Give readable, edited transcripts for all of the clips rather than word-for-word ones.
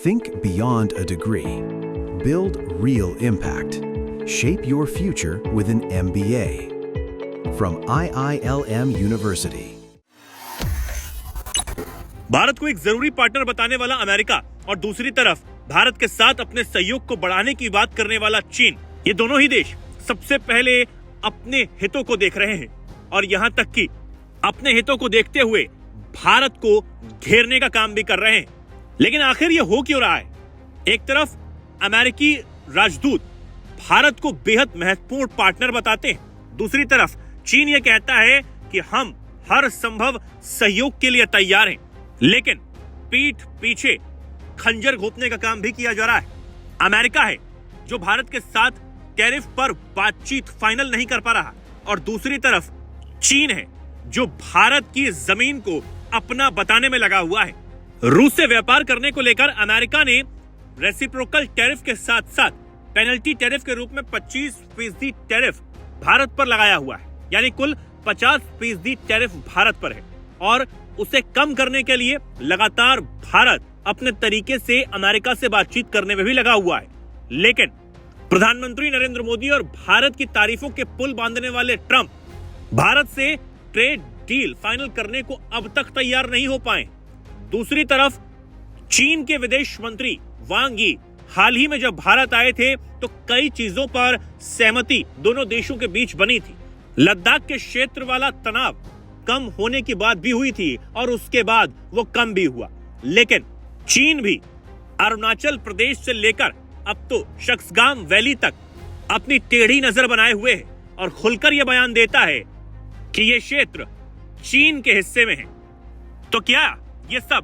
Think beyond a degree. Build real impact. Shape your future with an MBA. From IILM University. Bharat को एक जरूरी partner बताने वाला America और दूसरी तरफ भारत के साथ अपने सहयोग को बढ़ाने की बात करने वाला चीन, ये दोनों ही देश सबसे पहले अपने हितों को देख रहे हैं और यहां तक कि अपने हितों को देखते हुए भारत को घेरने का काम भी कर रहे हैं। लेकिन आखिर ये हो क्यों रहा है? एक तरफ अमेरिकी राजदूत भारत को बेहद महत्वपूर्ण पार्टनर बताते हैं, दूसरी तरफ चीन ये कहता है कि हम हर संभव सहयोग के लिए तैयार हैं। लेकिन पीठ पीछे खंजर घोंपने का काम भी किया जा रहा है। अमेरिका है जो भारत के साथ टैरिफ पर बातचीत फाइनल नहीं कर पा रहा और दूसरी तरफ चीन है जो भारत की जमीन को अपना बताने में लगा हुआ है। रूस से व्यापार करने को लेकर अमेरिका ने रेसिप्रोकल टैरिफ के साथ साथ पेनल्टी टैरिफ के रूप में 25% टैरिफ भारत पर लगाया हुआ है, यानी कुल 50% टैरिफ भारत पर है और उसे कम करने के लिए लगातार भारत अपने तरीके से अमेरिका से बातचीत करने में भी लगा हुआ है। लेकिन प्रधानमंत्री नरेंद्र मोदी और भारत की तारीफों के पुल बांधने वाले ट्रंप भारत से ट्रेड डील फाइनल करने को अब तक तैयार नहीं हो पाए। दूसरी तरफ चीन के विदेश मंत्री वांग यी हाल ही में जब भारत आए थे तो कई चीजों पर सहमति दोनों देशों के बीच बनी थी। लद्दाख के क्षेत्र वाला तनाव कम होने की बात भी हुई थी और उसके बाद वो कम भी हुआ। लेकिन चीन भी अरुणाचल प्रदेश से लेकर अब तो शक्सगाम वैली तक अपनी टेढ़ी नजर बनाए हुए है और खुलकर यह बयान देता है कि यह क्षेत्र चीन के हिस्से में है। तो क्या ये सब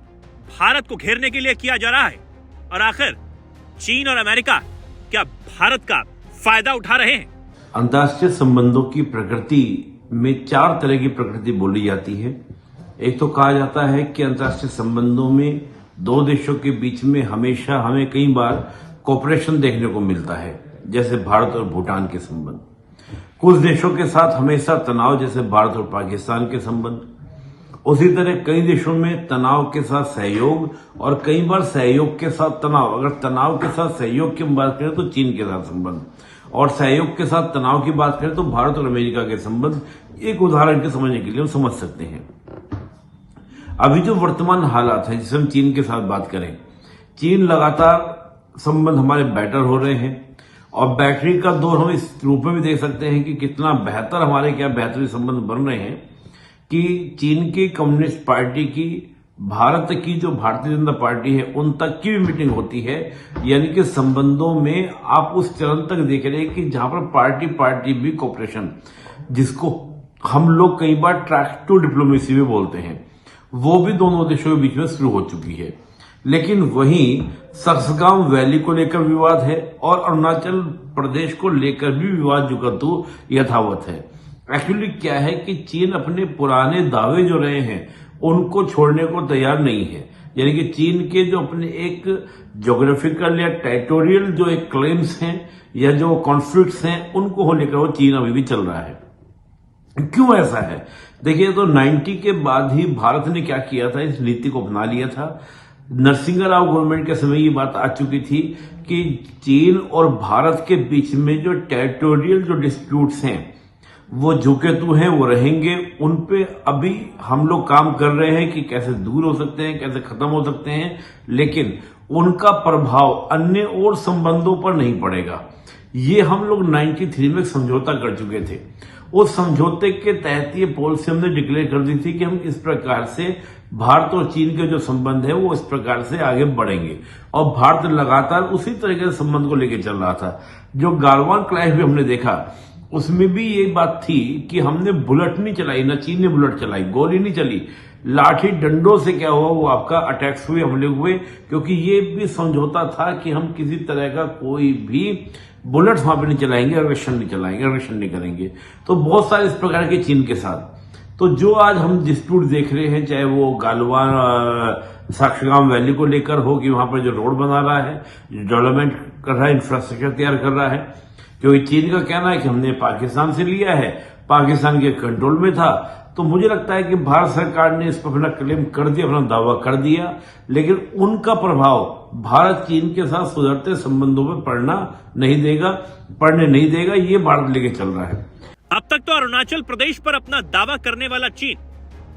भारत को घेरने के लिए किया जा रहा है? और आखिर चीन और अमेरिका क्या भारत का फायदा उठा रहे हैं? अंतर्राष्ट्रीय संबंधों की प्रकृति में 4 तरह की प्रकृति बोली जाती है। एक तो कहा जाता है कि अंतर्राष्ट्रीय संबंधों में दो देशों के बीच में हमेशा हमें कई बार कोऑपरेशन देखने को मिलता है, जैसे भारत और भूटान के संबंध। कुछ देशों के साथ हमेशा तनाव, जैसे भारत और पाकिस्तान के संबंध। उसी तरह कई देशों में तनाव के साथ सहयोग और कई बार सहयोग के साथ तनाव। अगर तनाव के साथ सहयोग की बात करें तो चीन के साथ संबंध, और सहयोग के साथ तनाव की बात करें तो भारत और अमेरिका के संबंध। एक उदाहरण के समझने के लिए हम समझ सकते हैं। अभी जो वर्तमान हालात है, जिसे हम चीन के साथ बात करें, चीन लगातार संबंध हमारे बेटर हो रहे हैं और बैटरी का दौर हम इस रूप में भी देख सकते हैं कि कितना बेहतर हमारे क्या बेहतरीन संबंध बन रहे हैं कि चीन की कम्युनिस्ट पार्टी की, भारत की जो भारतीय जनता पार्टी है, उन तक की भी मीटिंग होती है। यानी कि संबंधों में आप उस चरण तक देख रहे हैं कि जहां पर पार्टी पार्टी भी कोऑपरेशन, जिसको हम लोग कई बार ट्रैक टू डिप्लोमेसी में बोलते हैं, वो भी दोनों देशों के बीच में शुरू हो चुकी है। लेकिन वहीं सक्सगाम वैली को लेकर विवाद है और अरुणाचल प्रदेश को लेकर भी विवाद जो कद्दू यथावत है। एक्चुअली क्या है कि चीन अपने पुराने दावे जो रहे हैं उनको छोड़ने को तैयार नहीं है। यानी कि चीन के जो अपने एक ज्योग्राफिकल या टेरिटोरियल जो एक क्लेम्स हैं या जो कॉन्फ्लिक्ट्स हैं, उनको हो लेकर वो चीन अभी भी चल रहा है। क्यों ऐसा है? देखिए, तो 90 के बाद ही भारत ने क्या किया था, इस नीति को अपना लिया था। नरसिंह राव गवर्नमेंट के समय ये बात आ चुकी थी कि चीन और भारत के बीच में जो टेरिटोरियल जो डिस्प्यूट्स हैं वो झुके तू हैं, वो रहेंगे। उन पे अभी हम लोग काम कर रहे हैं कि कैसे दूर हो सकते हैं, कैसे खत्म हो सकते हैं, लेकिन उनका प्रभाव अन्य और संबंधों पर नहीं पड़ेगा। ये हम लोग 93 में समझौता कर चुके थे। उस समझौते के तहत ये पॉलिसी हमने डिक्लेयर कर दी थी कि हम इस प्रकार से भारत और चीन के जो संबंध है वो इस प्रकार से आगे बढ़ेंगे, और भारत लगातार उसी तरीके से संबंध को लेकर चल रहा था। जो गालवान क्लैश भी हमने देखा, उसमें भी ये बात थी कि हमने बुलेट नहीं चलाई, ना चीन ने बुलेट चलाई, गोली नहीं चली, लाठी डंडों से क्या हुआ, वो आपका अटैक्स हुए, हमले हुए, क्योंकि ये भी समझौता था कि हम किसी तरह का कोई भी बुलेट वहां पे नहीं चलाएंगे, अग्रेशन नहीं चलाएंगे, अग्रेशन नहीं करेंगे। तो बहुत सारे इस प्रकार के चीन के साथ। तो जो आज हम डिस्प्यूट देख रहे हैं, चाहे वो गालवान सक्सगाम वैली को लेकर हो कि वहां पर जो रोड बना रहा है, जो डेवलपमेंट कर रहा है, इंफ्रास्ट्रक्चर तैयार कर रहा है, क्योंकि चीन का कहना है कि हमने पाकिस्तान से लिया है, पाकिस्तान के कंट्रोल में था। तो मुझे लगता है कि भारत सरकार ने इस पर अपना क्लेम कर दिया, अपना दावा कर दिया, लेकिन उनका प्रभाव भारत चीन के साथ सुधरते संबंधों में पड़ने नहीं देगा, ये भारत लेके चल रहा है। अब तक तो अरुणाचल प्रदेश पर अपना दावा करने वाला चीन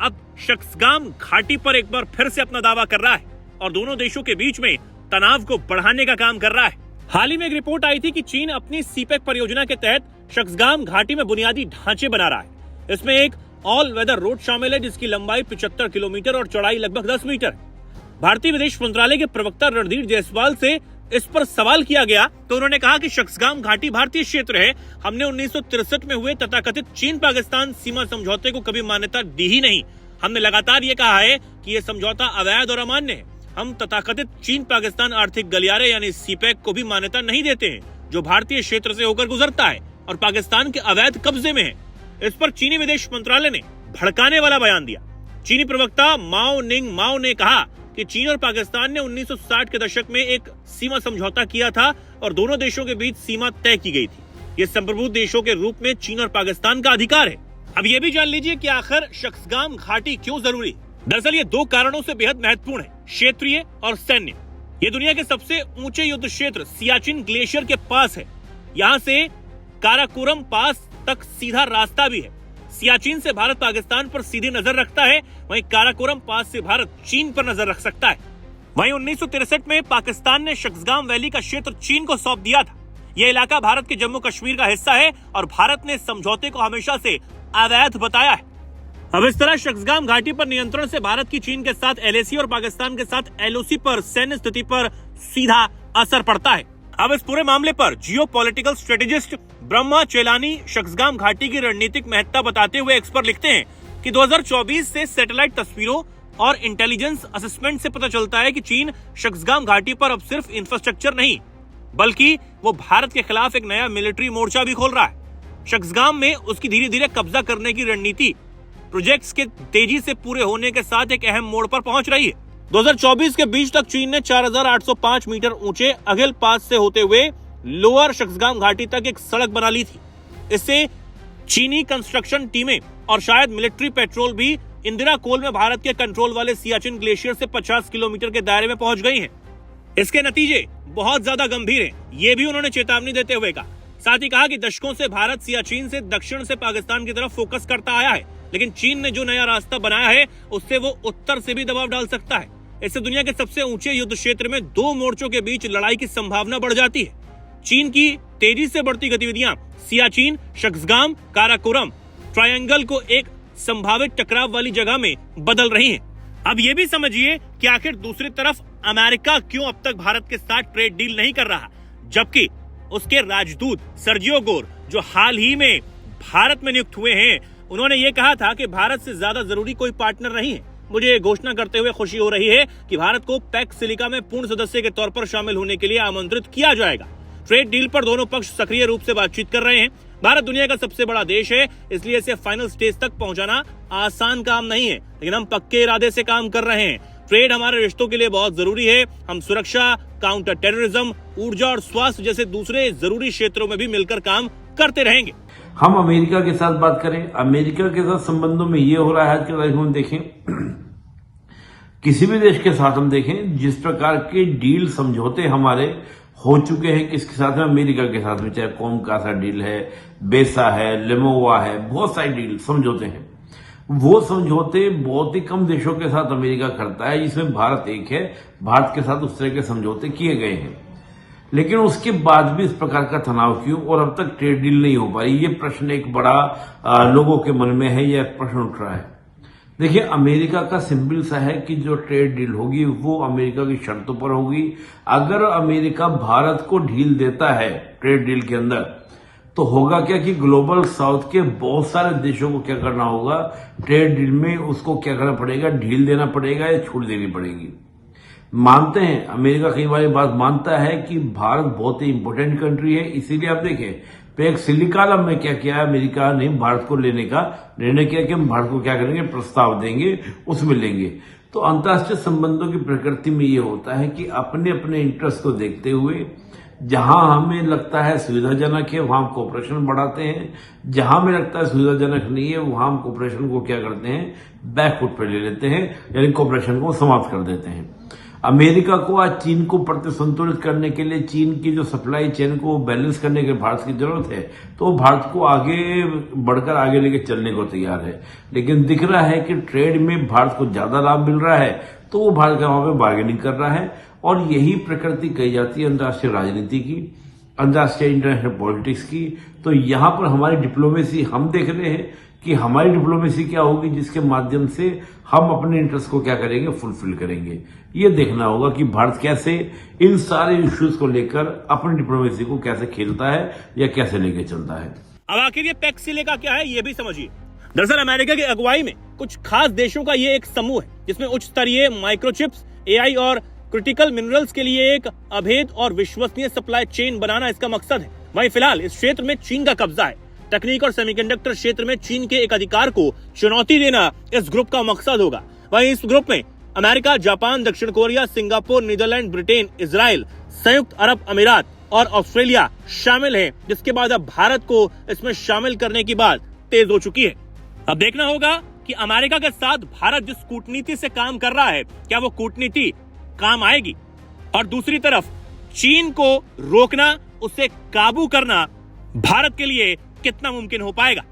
अब शक्सगाम घाटी पर एक बार फिर से अपना दावा कर रहा है और दोनों देशों के बीच में तनाव को बढ़ाने का काम कर रहा है। हाल ही में एक रिपोर्ट आई थी कि चीन अपनी सीपेक परियोजना के तहत शक्सगाम घाटी में बुनियादी ढांचे बना रहा है। इसमें एक ऑल वेदर रोड शामिल है जिसकी लंबाई 75 किलोमीटर और चौड़ाई लगभग 10 मीटर। भारतीय विदेश मंत्रालय के प्रवक्ता रणधीर जायसवाल से इस पर सवाल किया गया तो उन्होंने कहा कि शक्सगाम घाटी भारतीय क्षेत्र है। हमने 1963 में हुए तथाकथित चीन पाकिस्तान सीमा समझौते को कभी मान्यता दी ही नहीं। हमने लगातार ये कहा है कि यह समझौता अवैध और अमान्य है। हम तथाकथित चीन पाकिस्तान आर्थिक गलियारे यानी सीपेक को भी मान्यता नहीं देते हैं, जो भारतीय क्षेत्र से होकर गुजरता है और पाकिस्तान के अवैध कब्जे में है। इस पर चीनी विदेश मंत्रालय ने भड़काने वाला बयान दिया। चीनी प्रवक्ता माओ निंग माओ ने कहा कि चीन और पाकिस्तान ने 1960 के दशक में एक सीमा समझौता किया था और दोनों देशों के बीच सीमा तय की गई थी। ये संप्रभु देशों के रूप में चीन और पाकिस्तान का अधिकार है। अब ये भी जान लीजिए कि आखिर शक्सगाम घाटी क्यों जरूरी। दरअसल ये दो कारणों से बेहद महत्वपूर्ण है, क्षेत्रीय और सैन्य। ये दुनिया के सबसे ऊंचे युद्ध क्षेत्र सियाचिन ग्लेशियर के पास है। यहाँ से काराकोरम पास तक सीधा रास्ता भी है। सियाचिन से भारत पाकिस्तान पर सीधी नजर रखता है, वहीं काराकोरम पास से भारत चीन पर नजर रख सकता है। वहीं 1963 में पाकिस्तान ने शक्सगाम वैली का क्षेत्र चीन को सौंप दिया था। यह इलाका भारत के जम्मू कश्मीर का हिस्सा है और भारत ने समझौते को हमेशा से अवैध बताया है। अब इस तरह शक्सगाम घाटी पर नियंत्रण से भारत की चीन के साथ LAC और पाकिस्तान के साथ LOC पर सैन्य स्थिति पर सीधा असर पड़ता है। अब इस पूरे मामले पर जियोपॉलिटिकल स्ट्रेटेजिस्ट ब्रह्मा चेलानी शक्सगाम घाटी की रणनीतिक महत्ता बताते हुए एक्सपर्ट लिखते हैं कि 2024 से सैटेलाइट तस्वीरों और इंटेलिजेंस असेसमेंट से पता चलता है कि चीन शक्सगाम घाटी पर अब सिर्फ इंफ्रास्ट्रक्चर नहीं बल्कि वो भारत के खिलाफ एक नया मिलिट्री मोर्चा भी खोल रहा है। शक्सगाम में उसकी धीरे धीरे कब्जा करने की रणनीति प्रोजेक्ट्स के तेजी से पूरे होने के साथ एक अहम मोड़ पर पहुंच रही है। 2024 के बीच तक चीन ने 4805 मीटर ऊंचे अघिल पास से होते हुए लोअर शक्सगाम घाटी तक एक सड़क बना ली थी। इससे चीनी कंस्ट्रक्शन टीमें और शायद मिलिट्री पेट्रोल भी इंदिरा कोल में भारत के कंट्रोल वाले सियाचिन ग्लेशियर से 50 किलोमीटर के दायरे में पहुंच गई हैं। इसके नतीजे बहुत ज्यादा गंभीर हैं, ये भी उन्होंने चेतावनी देते हुए कहा। साथ ही कहा कि दशकों से भारत सियाचिन से दक्षिण से पाकिस्तान की तरफ फोकस करता आया है, लेकिन चीन ने जो नया रास्ता बनाया है उससे वो उत्तर से भी दबाव डाल सकता है। इससे दुनिया के सबसे ऊंचे युद्ध क्षेत्र में दो मोर्चों के बीच लड़ाई की संभावना बढ़ जाती है। चीन की तेजी से बढ़ती गतिविधियां सियाचिन, शक्सगाम, काराकोरम ट्रायंगल को एक संभावित टकराव वाली जगह में बदल रही हैं। अब ये भी समझिए कि आखिर दूसरी तरफ अमेरिका क्यों अब तक भारत के साथ ट्रेड डील नहीं कर रहा, जबकि उसके राजदूत सर्जियो गोर जो हाल ही में भारत में नियुक्त हुए हैं, उन्होंने ये कहा था कि भारत से ज्यादा जरूरी कोई पार्टनर नहीं है। मुझे ये घोषणा करते हुए खुशी हो रही है कि भारत को पैक्स सिलिका में पूर्ण सदस्य के तौर पर शामिल होने के लिए आमंत्रित किया जाएगा। ट्रेड डील पर दोनों पक्ष सक्रिय रूप से बातचीत कर रहे हैं। भारत दुनिया का सबसे बड़ा देश है, इसलिए इसे फाइनल स्टेज तक पहुंचाना आसान काम नहीं है, लेकिन हम पक्के इरादे से काम कर रहे हैं। ट्रेड हमारे रिश्तों के लिए बहुत जरूरी है। हम सुरक्षा, काउंटर टेररिज्म, ऊर्जा और स्वास्थ्य जैसे दूसरे जरूरी क्षेत्रों में भी मिलकर काम करते रहेंगे। हम अमेरिका के साथ बात करें, अमेरिका के साथ संबंधों में ये हो रहा है कि अगर हम देखें किसी भी देश के साथ हम देखें जिस प्रकार के डील समझौते हमारे हो चुके हैं, किसके साथ में, अमेरिका के साथ में, चाहे कॉम का सा डील है, बेसा है, लेमोवा है, बहुत सारे डील समझौते हैं। वो समझौते बहुत ही कम देशों के साथ अमेरिका करता है, जिसमें भारत एक है। भारत के साथ उस तरह के समझौते किए गए हैं, लेकिन उसके बाद भी इस प्रकार का तनाव क्यों और अब तक ट्रेड डील नहीं हो पाई, ये प्रश्न एक बड़ा लोगों के मन में है, यह प्रश्न उठ रहा है। देखिए, अमेरिका का सिंपल सा है कि जो ट्रेड डील होगी वो अमेरिका की शर्तों पर होगी। अगर अमेरिका भारत को ढील देता है ट्रेड डील के अंदर, तो होगा क्या कि ग्लोबल साउथ के बहुत सारे देशों को क्या करना होगा, ट्रेड डील में उसको क्या करना पड़ेगा, ढील देना पड़ेगा या छूट देनी पड़ेगी। मानते हैं, अमेरिका कई बार बात मानता है कि भारत बहुत ही इंपोर्टेंट कंट्री है, इसीलिए आप देखें पैक्स सिलिका में क्या किया है, अमेरिका ने भारत को लेने का निर्णय किया कि हम भारत को क्या करेंगे, प्रस्ताव देंगे, उसमें लेंगे। तो अंतर्राष्ट्रीय संबंधों की प्रकृति में ये होता है कि अपने अपने इंटरेस्ट को देखते हुए जहां हमें लगता है सुविधाजनक है वहां हम कोऑपरेशन बढ़ाते हैं, जहां हमें लगता है सुविधाजनक नहीं है वहां हम कोऑपरेशन को क्या करते हैं, बैकफुट पर ले लेते हैं, यानी कोऑपरेशन को समाप्त कर देते हैं। अमेरिका को आज चीन को प्रति संतुलित करने के लिए, चीन की जो सप्लाई चेन को बैलेंस करने के भारत की जरूरत है, तो भारत को आगे बढ़कर आगे लेके चलने को तैयार है। लेकिन दिख रहा है कि ट्रेड में भारत को ज्यादा लाभ मिल रहा है, तो वो भारत के वहां पे बार्गेनिंग कर रहा है। और यही प्रकृति कही जाती है अंतर्राष्ट्रीय राजनीति की, अंतर्राष्ट्रीय इंटरनेशनल पॉलिटिक्स की। तो यहां पर हमारी डिप्लोमेसी, हम देख रहे हैं कि हमारी डिप्लोमेसी क्या होगी, जिसके माध्यम से हम अपने इंटरेस्ट को क्या करेंगे, फुलफिल करेंगे। ये देखना होगा कि भारत कैसे इन सारे इश्यूज को लेकर अपनी डिप्लोमेसी को कैसे खेलता है या कैसे लेके चलता है। अब आखिर ये पैक्सिले का क्या है, ये भी समझिए। दरअसल अमेरिका की अगुवाई में कुछ खास देशों का ये एक समूह है, जिसमें उच्च स्तरीय माइक्रोचिप्स, एआई और क्रिटिकल मिनरल्स के लिए एक अभेद और विश्वसनीय सप्लाई चेन बनाना इसका मकसद है। वहीं फिलहाल इस क्षेत्र में चीन का कब्जा है। तकनीक और सेमीकंडक्टर क्षेत्र में चीन के एक अधिकार को चुनौती देना इस ग्रुप का मकसद होगा। वहीं इस ग्रुप में अमेरिका, जापान, दक्षिण Korea, Singapore, Netherland, Britain, Israel, संयुक्त अरब अमीरात और ऑस्ट्रेलिया शामिल हैं, जिसके बाद अब भारत को इसमें शामिल करने की बात तेज हो चुकी है। अब देखना होगा कि अमेरिका के साथ भारत जिस कूटनीति से काम कर रहा है, क्या वो कूटनीति काम आएगी, और दूसरी तरफ चीन को रोकना, उसे काबू करना भारत के लिए कितना मुमकिन हो पाएगा।